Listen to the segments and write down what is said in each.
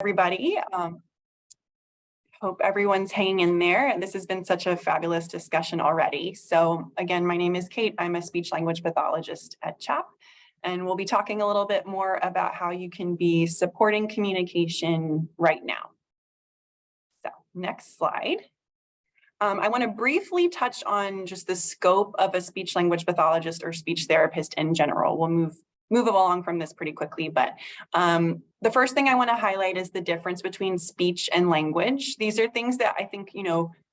Everybody. Hope everyone's hanging in there. This has been such a fabulous discussion already. So again, my name is Kate. I'm a speech language pathologist at CHAP, and we'll be talking a little bit more about how you can be supporting communication right now. So next slide. I want to briefly touch on just the scope of a speech language pathologist or speech therapist in general. We'll move along from this pretty quickly, but the first thing I want to highlight is the difference between speech and language. These are things that I think,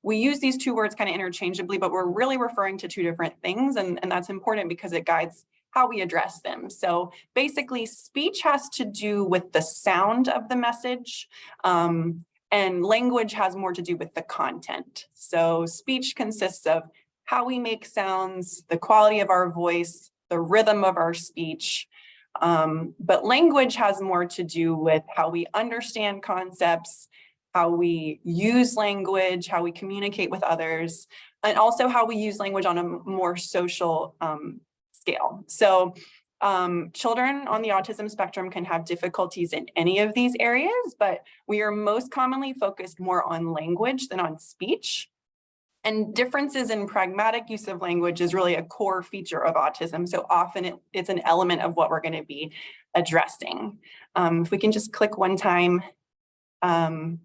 we use these two words kind of interchangeably, but we're really referring to two different things, and that's important because it guides how we address them. So basically, speech has to do with the sound of the message, and language has more to do with the content. So speech consists of how we make sounds, the quality of our voice, the rhythm of our speech, but language has more to do with how we understand concepts, how we use language, how we communicate with others, and also how we use language on a more social scale. So children on the autism spectrum can have difficulties in any of these areas, but we are most commonly focused more on language than on speech. And differences in pragmatic use of language is really a core feature of autism. So often it's an element of what we're going to be addressing. If we can just click one time. Yeah,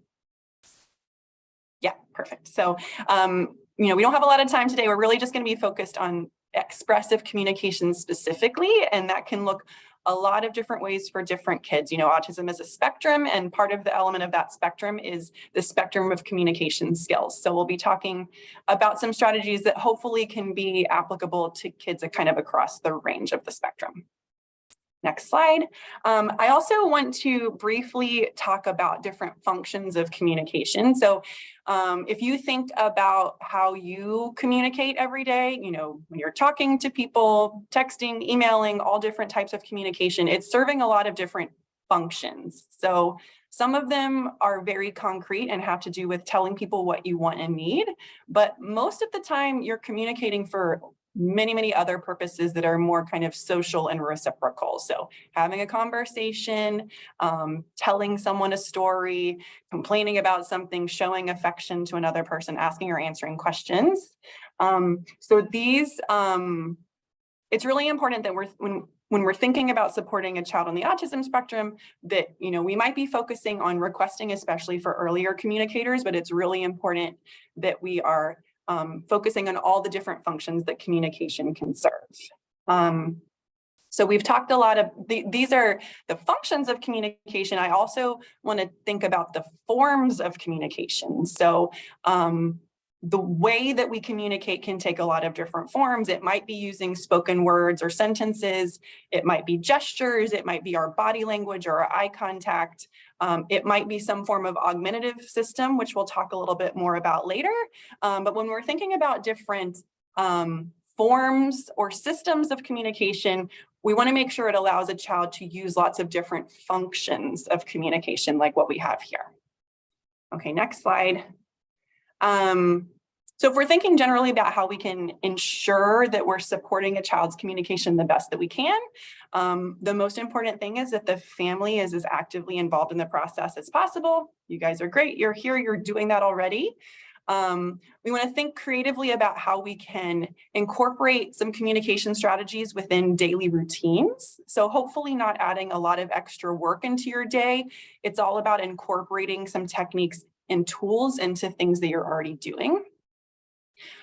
perfect. So, we don't have a lot of time today. We're really just going to be focused on expressive communication specifically, and that can look a lot of different ways for different kids. Autism is a spectrum, and part of the element of that spectrum is the spectrum of communication skills. So we'll be talking about some strategies that hopefully can be applicable to kids kind of across the range of the spectrum. Next slide. I also want to briefly talk about different functions of communication. So if you think about how you communicate every day, when you're talking to people, texting, emailing, all different types of communication, it's serving a lot of different functions. So some of them are very concrete and have to do with telling people what you want and need, but most of the time you're communicating for many other purposes that are more kind of social and reciprocal. So having a conversation, telling someone a story, complaining about something, showing affection to another person, asking or answering questions. So these, it's really important that when we're thinking about supporting a child on the autism spectrum, that we might be focusing on requesting, especially for earlier communicators, but it's really important that we are focusing on all the different functions that communication can serve. So we've talked a lot of, these are the functions of communication. I also want to think about the forms of communication. So the way that we communicate can take a lot of different forms. It might be using spoken words or sentences. It might be gestures. It might be our body language or our eye contact. It might be some form of augmentative system, which we'll talk a little bit more about later. But when we're thinking about different forms or systems of communication, we want to make sure it allows a child to use lots of different functions of communication, like what we have here. Okay, next slide. So if we're thinking generally about how we can ensure that we're supporting a child's communication the best that we can, the most important thing is that the family is as actively involved in the process as possible. You guys are great. You're here. You're doing that already. We want to think creatively about how we can incorporate some communication strategies within daily routines. So hopefully not adding a lot of extra work into your day. It's all about incorporating some techniques and tools into things that you're already doing.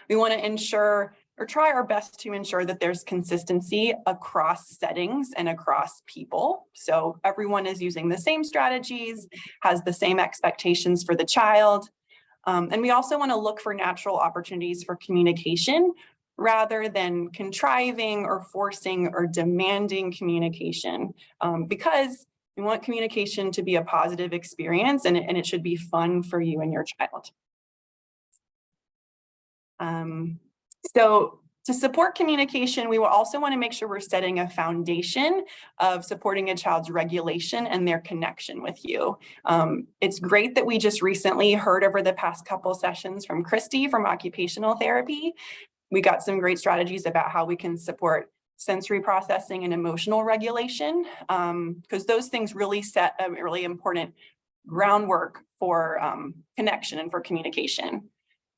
We want to ensure or try our best to ensure that there's consistency across settings and across people. So everyone is using the same strategies, has the same expectations for the child. And we also want to look for natural opportunities for communication rather than contriving or forcing or demanding communication, because we want communication to be a positive experience, and it should be fun for you and your child. So to support communication, we will also want to make sure we're setting a foundation of supporting a child's regulation and their connection with you. It's great that we just recently heard over the past couple sessions from Christy from occupational therapy. We got some great strategies about how we can support sensory processing and emotional regulation, because those things really set a really important groundwork for connection and for communication.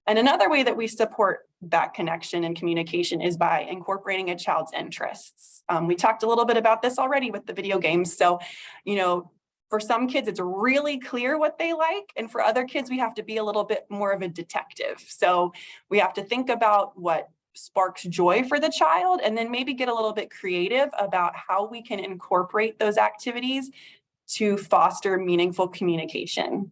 And another way that we support that connection and communication is by incorporating a child's interests. We talked a little bit about this already with the video games. So, for some kids, it's really clear what they like. And for other kids, we have to be a little bit more of a detective. So we have to think about what sparks joy for the child, and then maybe get a little bit creative about how we can incorporate those activities to foster meaningful communication.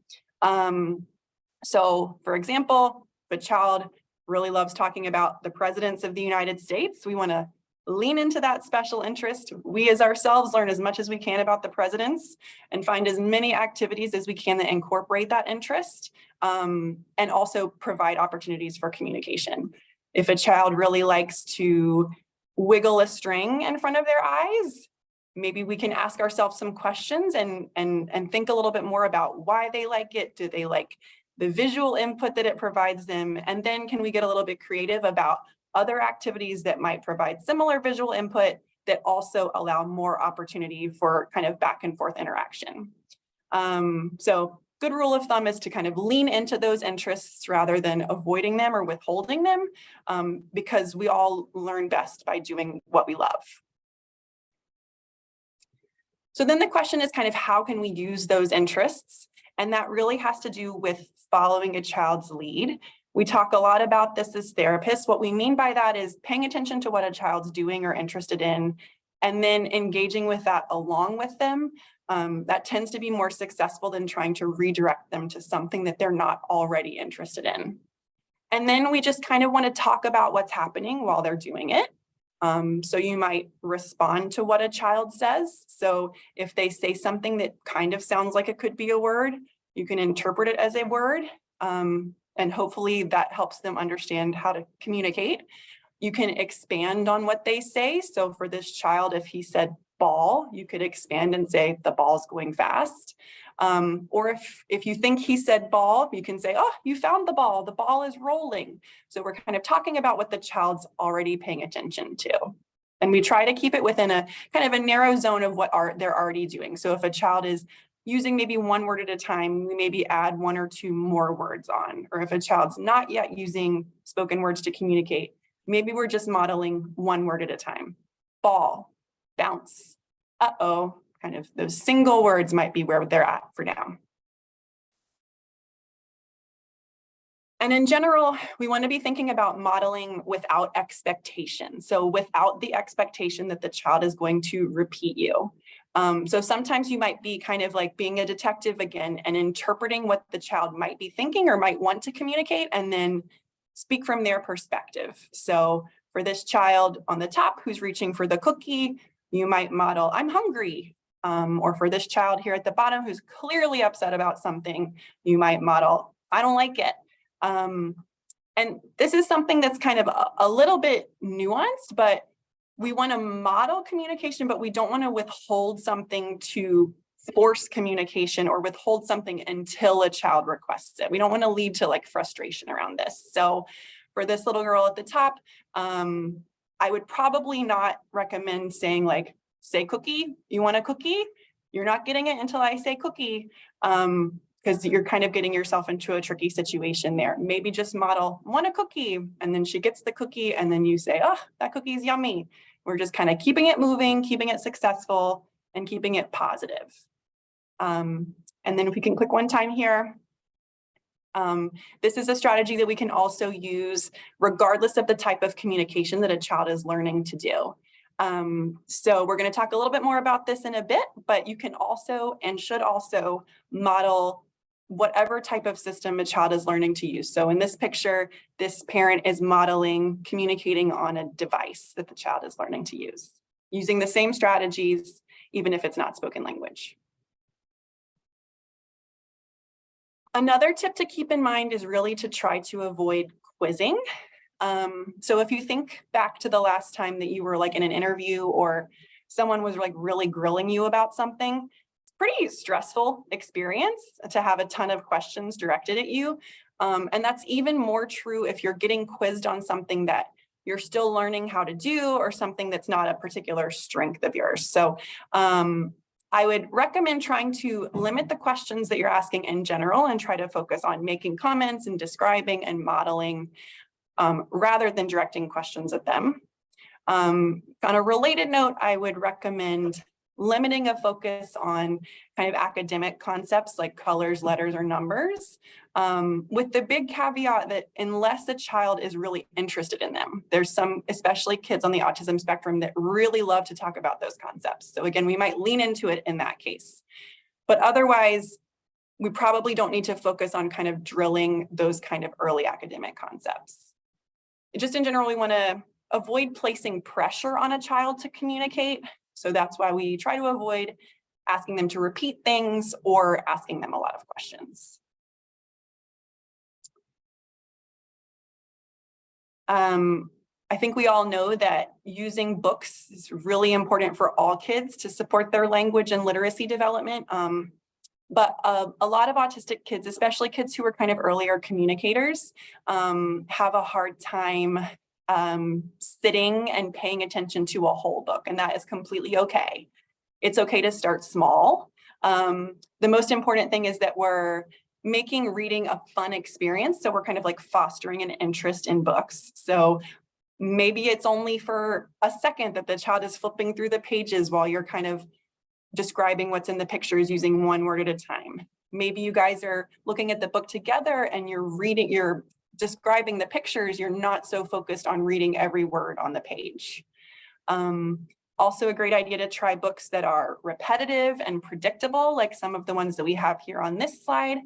So for example, if a child really loves talking about the presidents of the United States, we want to lean into that special interest. We as ourselves learn as much as we can about the presidents and find as many activities as we can that incorporate that interest, and also provide opportunities for communication. If a child really likes to wiggle a string in front of their eyes, maybe we can ask ourselves some questions and think a little bit more about why they like it. Do they like the visual input that it provides them? And then can we get a little bit creative about other activities that might provide similar visual input that also allow more opportunity for kind of back and forth interaction. So good rule of thumb is to kind of lean into those interests rather than avoiding them or withholding them, because we all learn best by doing what we love. So then the question is kind of how can we use those interests? And that really has to do with following a child's lead. We talk a lot about this as therapists. What we mean by that is paying attention to what a child's doing or interested in, and then engaging with that along with them. That tends to be more successful than trying to redirect them to something that they're not already interested in. And then we just kind of want to talk about what's happening while they're doing it. So you might respond to what a child says. So if they say something that kind of sounds like it could be a word, you can interpret it as a word. And hopefully that helps them understand how to communicate. You can expand on what they say. So for this child, if he said ball, you could expand and say the ball's going fast. Or if you think he said ball, you can say, oh, you found the ball is rolling. So we're kind of talking about what the child's already paying attention to. And we try to keep it within a kind of a narrow zone of what they're already doing. So if a child is using maybe one word at a time, we maybe add one or two more words on. Or if a child's not yet using spoken words to communicate, maybe we're just modeling one word at a time. Ball, bounce, uh-oh, kind of those single words might be where they're at for now. And in general, we want to be thinking about modeling without expectation. So without the expectation that the child is going to repeat you. So sometimes you might be kind of like being a detective again and interpreting what the child might be thinking or might want to communicate, and then speak from their perspective. So for this child on the top who's reaching for the cookie, you might model, I'm hungry. Or for this child here at the bottom who's clearly upset about something, you might model, I don't like it. And this is something that's kind of a little bit nuanced, but we want to model communication, but we don't want to withhold something to force communication or withhold something until a child requests it. We don't want to lead to like frustration around this. So for this little girl at the top, I would probably not recommend saying like, say cookie, you want a cookie? You're not getting it until I say cookie. Because you're kind of getting yourself into a tricky situation there. Maybe just model, want a cookie, and then she gets the cookie, and then you say, oh, that cookie's yummy. We're just kind of keeping it moving, keeping it successful, and keeping it positive. And then if we can click one time here. This is a strategy that we can also use regardless of the type of communication that a child is learning to do. So we're going to talk a little bit more about this in a bit, but you can also and should also model whatever type of system a child is learning to use. So in this picture, this parent is modeling communicating on a device that the child is learning to use, using the same strategies, even if it's not spoken language. Another tip to keep in mind is really to try to avoid quizzing. So if you think back to the last time that you were like in an interview or someone was like really grilling you about something, it's a pretty stressful experience to have a ton of questions directed at you. And that's even more true if you're getting quizzed on something that you're still learning how to do or something that's not a particular strength of yours. So I would recommend trying to limit the questions that you're asking in general and try to focus on making comments and describing and modeling rather than directing questions at them. On a related note, I would recommend limiting a focus on kind of academic concepts like colors, letters, or numbers, with the big caveat that unless a child is really interested in them, there's some, especially kids on the autism spectrum, that really love to talk about those concepts. So again, we might lean into it in that case. But otherwise, we probably don't need to focus on kind of drilling those kind of early academic concepts. Just in general, we want to avoid placing pressure on a child to communicate. So that's why we try to avoid asking them to repeat things or asking them a lot of questions. I think we all know that using books is really important for all kids to support their language and literacy development. But a lot of autistic kids, especially kids who are kind of earlier communicators, have a hard time sitting and paying attention to a whole book, and that is completely okay. It's okay to start small. The most important thing is that we're making reading a fun experience. So we're kind of like fostering an interest in books. So maybe it's only for a second that the child is flipping through the pages while you're kind of describing what's in the pictures using one word at a time. Maybe you guys are looking at the book together and you're describing the pictures, you're not so focused on reading every word on the page. Also a great idea to try books that are repetitive and predictable, like some of the ones that we have here on this slide.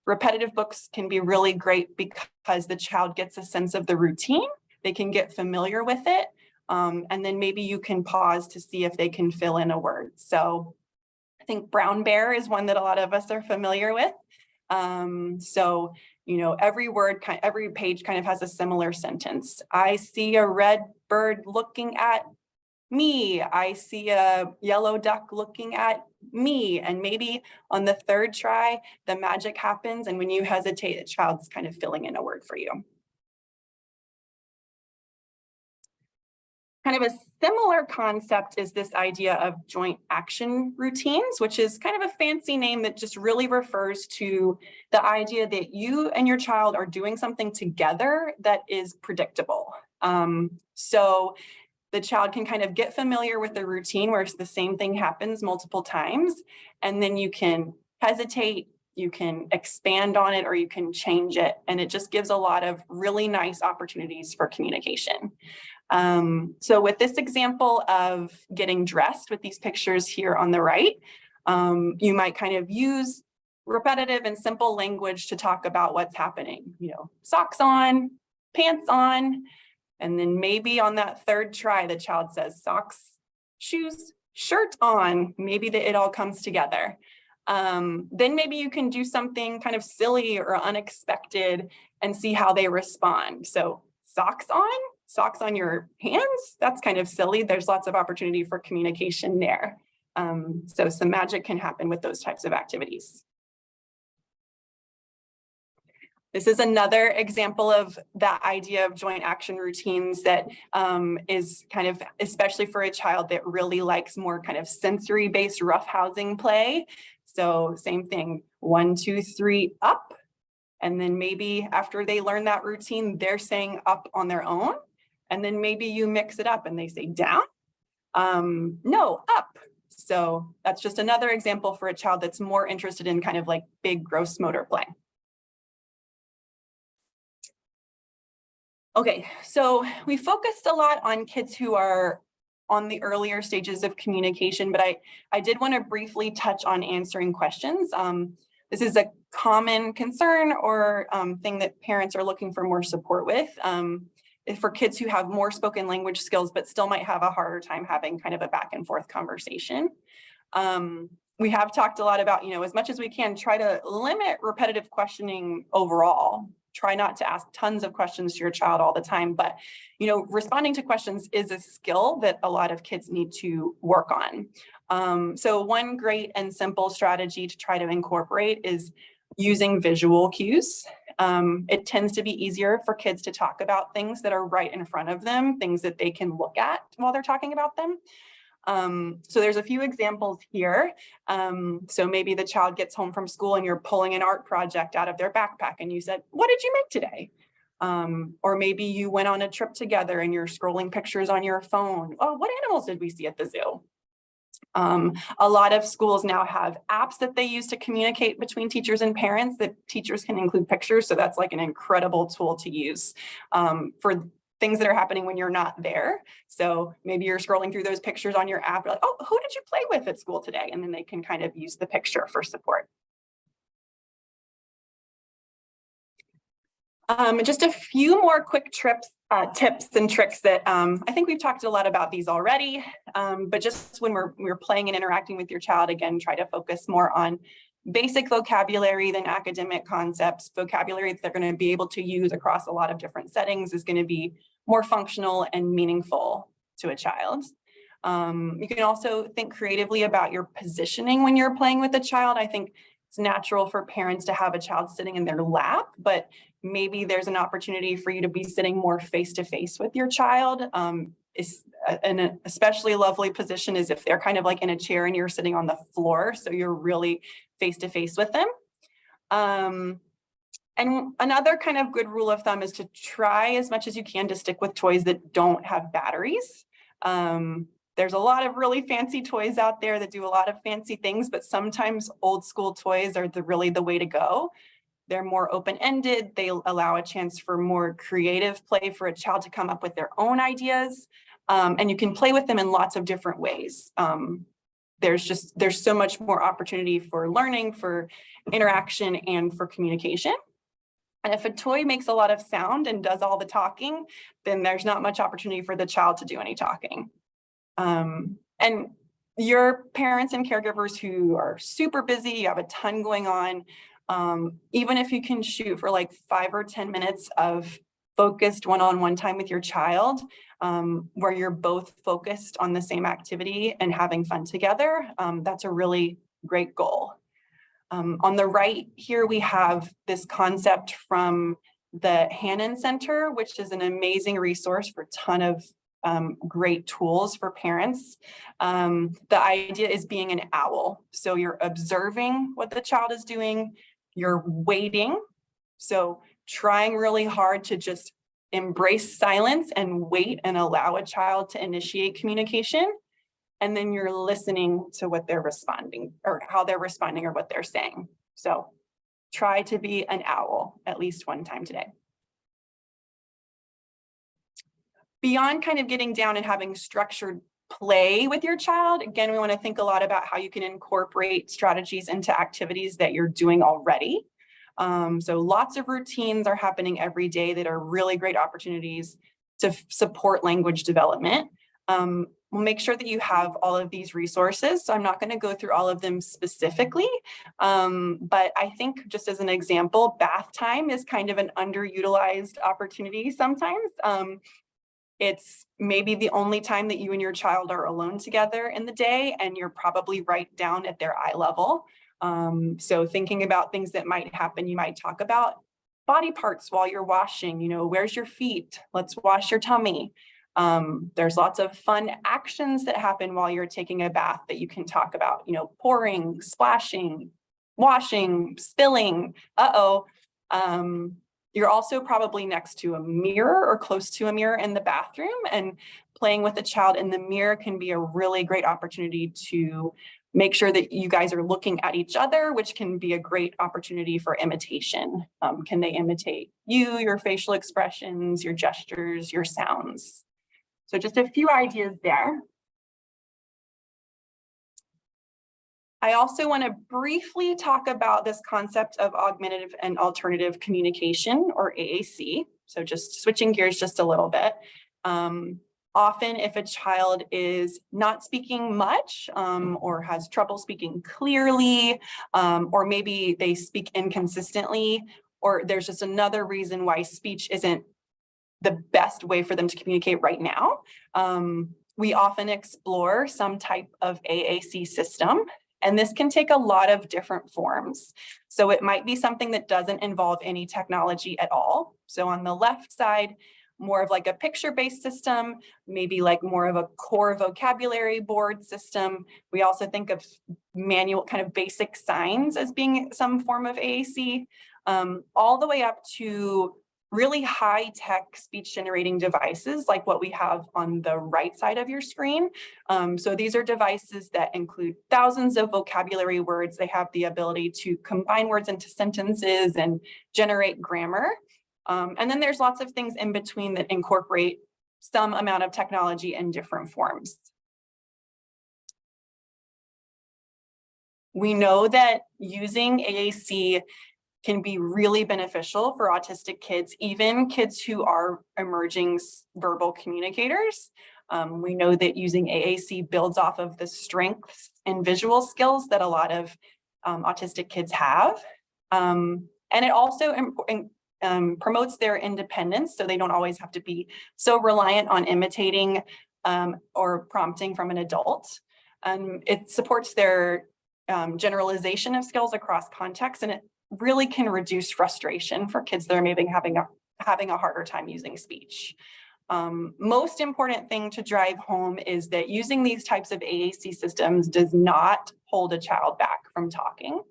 Repetitive books can be really great because the child gets a sense of the routine, they can get familiar with it, and then maybe you can pause to see if they can fill in a word. So I think brown bear is one that a lot of us are familiar with. So, you know, every page kind of has a similar sentence. I see a red bird looking at me. I see a yellow duck looking at me. And maybe on the third try, the magic happens. And when you hesitate, the child's kind of filling in a word for you. Kind of a similar concept is this idea of joint action routines, which is kind of a fancy name that just really refers to the idea that you and your child are doing something together that is predictable. So the child can kind of get familiar with the routine where the same thing happens multiple times, and then you can hesitate, you can expand on it, or you can change it. And it just gives a lot of really nice opportunities for communication. So with this example of getting dressed with these pictures here on the right, you might kind of use repetitive and simple language to talk about what's happening, you know, socks on, pants on, and then maybe on that third try, the child says socks, shoes, shirt on, maybe it all comes together. Then maybe you can do something kind of silly or unexpected and see how they respond. So socks on your hands, that's kind of silly. There's lots of opportunity for communication there. So some magic can happen with those types of activities. This is another example of that idea of joint action routines that is kind of, especially for a child that really likes more kind of sensory-based roughhousing play. So same thing, 1, 2, 3, up. And then maybe after they learn that routine, they're saying up on their own. And then maybe you mix it up and they say down, no, up. So that's just another example for a child that's more interested in kind of like big gross motor play. Okay, so we focused a lot on kids who are on the earlier stages of communication, but I did want to briefly touch on answering questions. This is a common concern or thing that parents are looking for more support with. For kids who have more spoken language skills, but still might have a harder time having kind of a back and forth conversation. We have talked a lot about, you know, as much as we can, try to limit repetitive questioning overall. Try not to ask tons of questions to your child all the time, but, you know, responding to questions is a skill that a lot of kids need to work on. So one great and simple strategy to try to incorporate is using visual cues. It tends to be easier for kids to talk about things that are right in front of them, things that they can look at while they're talking about them. So there's a few examples here. So maybe the child gets home from school and you're pulling an art project out of their backpack and you said, "What did you make today?" Or maybe you went on a trip together and you're scrolling pictures on your phone. "Oh, what animals did we see at the zoo?" A lot of schools now have apps that they use to communicate between teachers and parents that teachers can include pictures. So that's like an incredible tool to use for things that are happening when you're not there. So maybe you're scrolling through those pictures on your app, you're like, "Oh, who did you play with at school today?" And then they can kind of use the picture for support. Just a few more quick tips and tricks that I think we've talked a lot about these already, but just when we're playing and interacting with your child, again, try to focus more on basic vocabulary than academic concepts. Vocabulary that they're going to be able to use across a lot of different settings is going to be more functional and meaningful to a child. You can also think creatively about your positioning when you're playing with a child. I think it's natural for parents to have a child sitting in their lap, but maybe there's an opportunity for you to be sitting more face to face with your child. An especially lovely position is if they're kind of like in a chair and you're sitting on the floor, so you're really face to face with them. And another kind of good rule of thumb is to try as much as you can to stick with toys that don't have batteries. There's a lot of really fancy toys out there that do a lot of fancy things, but sometimes old school toys are really the way to go. They're more open-ended. They allow a chance for more creative play for a child to come up with their own ideas. And you can play with them in lots of different ways. There's so much more opportunity for learning, for interaction, and for communication. And if a toy makes a lot of sound and does all the talking, then there's not much opportunity for the child to do any talking. And your parents and caregivers who are super busy, you have a ton going on, even if you can shoot for like 5 or 10 minutes of focused one-on-one time with your child, where you're both focused on the same activity and having fun together, that's a really great goal. On the right here, we have this concept from the Hannon Center, which is an amazing resource for a ton of great tools for parents. The idea is being an owl. So you're observing what the child is doing, you're waiting. So trying really hard to just embrace silence and wait and allow a child to initiate communication. And then you're listening to what they're responding or how they're responding or what they're saying. So try to be an owl at least one time today. Beyond kind of getting down and having structured play with your child, again, we want to think a lot about how you can incorporate strategies into activities that you're doing already. So lots of routines are happening every day that are really great opportunities to support language development. We'll make sure that you have all of these resources. So I'm not going to go through all of them specifically, but I think just as an example, bath time is kind of an underutilized opportunity sometimes. It's maybe the only time that you and your child are alone together in the day, and you're probably right down at their eye level. So thinking about things that might happen, you might talk about body parts while you're washing, where's your feet? Let's wash your tummy. There's lots of fun actions that happen while you're taking a bath that you can talk about, pouring, splashing, washing, spilling, You're also probably next to a mirror or close to a mirror in the bathroom, and playing with a child in the mirror can be a really great opportunity to make sure that you guys are looking at each other, which can be a great opportunity for imitation. Can they imitate you, your facial expressions, your gestures, your sounds? So just a few ideas there. I also want to briefly talk about this concept of augmentative and alternative communication, or AAC. So just switching gears just a little bit. Often if a child is not speaking much or has trouble speaking clearly, or maybe they speak inconsistently, or there's just another reason why speech isn't the best way for them to communicate right now, we often explore some type of AAC system. And this can take a lot of different forms. So it might be something that doesn't involve any technology at all. So on the left side, more of like a picture-based system, maybe like more of a core vocabulary board system. We also think of manual kind of basic signs as being some form of AAC, all the way up to really high-tech speech generating devices like what we have on the right side of your screen. So these are devices that include thousands of vocabulary words. They have the ability to combine words into sentences and generate grammar. And then there's lots of things in between that incorporate some amount of technology in different forms. We know that using AAC can be really beneficial for autistic kids, even kids who are emerging verbal communicators. We know that using AAC builds off of the strengths and visual skills that a lot of autistic kids have. And it also promotes their independence, so they don't always have to be so reliant on imitating or prompting from an adult. It supports their generalization of skills across contexts, and it really can reduce frustration for kids that are maybe having a harder time using speech. Most important thing to drive home is that using these types of AAC systems does not hold a child back from talking.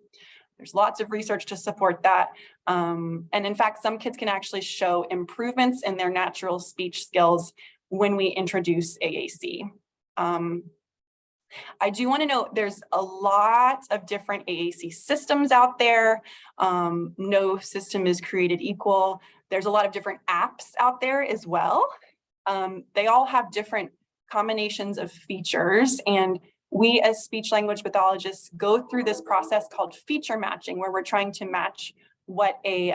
There's lots of research to support that. And in fact, some kids can actually show improvements in their natural speech skills when we introduce AAC. I do want to note there's a lot of different AAC systems out there. No system is created equal. There's a lot of different apps out there as well. They all have different combinations of features, and we as speech language pathologists go through this process called feature matching, where we're trying to match what a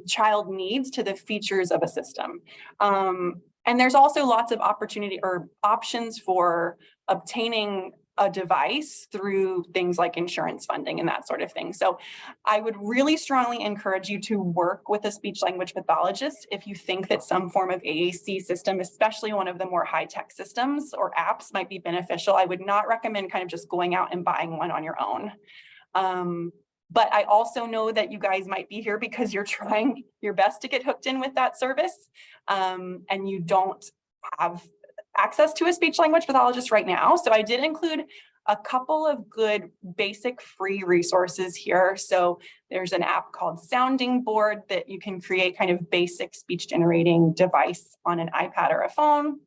child needs to the features of a system. And there's also lots of opportunity or options for obtaining a device through things like insurance funding and that sort of thing. So I would really strongly encourage you to work with a speech language pathologist if you think that some form of AAC system, especially one of the more high-tech systems or apps, might be beneficial. I would not recommend kind of just going out and buying one on your own. But I also know that you guys might be here because you're trying your best to get hooked in with that service, and you don't have access to a speech language pathologist right now. So I did include a couple of good basic free resources here. So there's an app called Sounding Board that you can create kind of basic speech generating device on an iPad or a phone.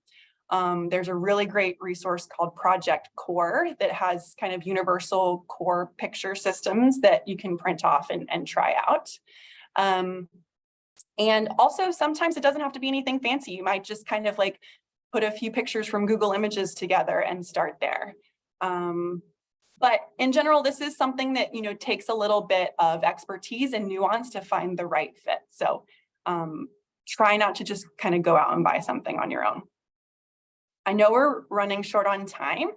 There's a really great resource called Project Core that has kind of universal core picture systems that you can print off and try out. And also sometimes it doesn't have to be anything fancy. You might just kind of like put a few pictures from Google Images together and start there. But in general, this is something that, takes a little bit of expertise and nuance to find the right fit. So try not to just kind of go out and buy something on your own. I know we're running short on time.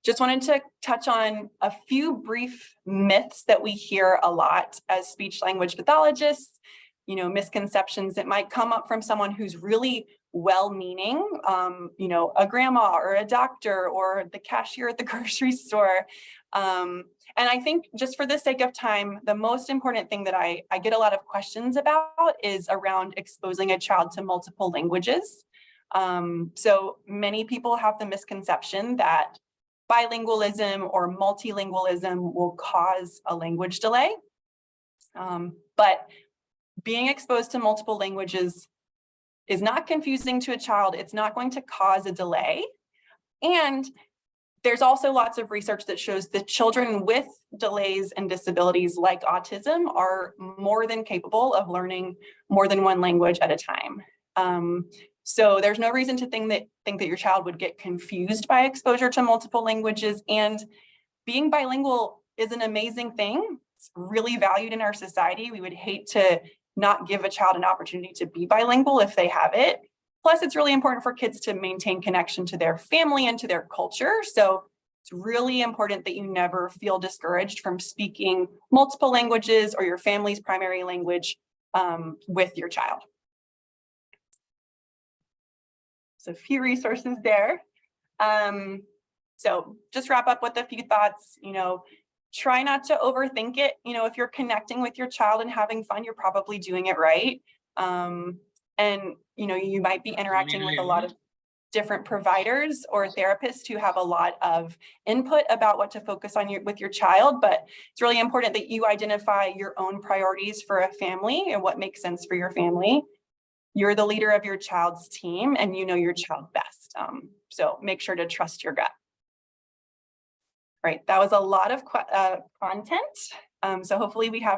Just wanted to touch on a few brief myths that we hear a lot as speech language pathologists, misconceptions that might come up from someone who's really well-meaning, a grandma or a doctor or the cashier at the grocery store. And I think just for the sake of time, the most important thing that I get a lot of questions about is around exposing a child to multiple languages. So many people have the misconception that bilingualism or multilingualism will cause a language delay. But being exposed to multiple languages is not confusing to a child. It's not going to cause a delay. And there's also lots of research that shows that children with delays and disabilities like autism are more than capable of learning more than one language at a time. So there's no reason to think that your child would get confused by exposure to multiple languages. And being bilingual is an amazing thing. It's really valued in our society. We would hate to not give a child an opportunity to be bilingual if they have it. Plus, it's really important for kids to maintain connection to their family and to their culture. So it's really important that you never feel discouraged from speaking multiple languages or your family's primary language with your child. So a few resources there. So just wrap up with a few thoughts. Try not to overthink it. If you're connecting with your child and having fun, you're probably doing it right. And, you might be interacting with a lot of different providers or therapists who have a lot of input about what to focus on with your child, but it's really important that you identify your own priorities for a family and what makes sense for your family. You're the leader of your child's team and you know your child best. So make sure to trust your gut. Right, that was a lot of content. So hopefully we have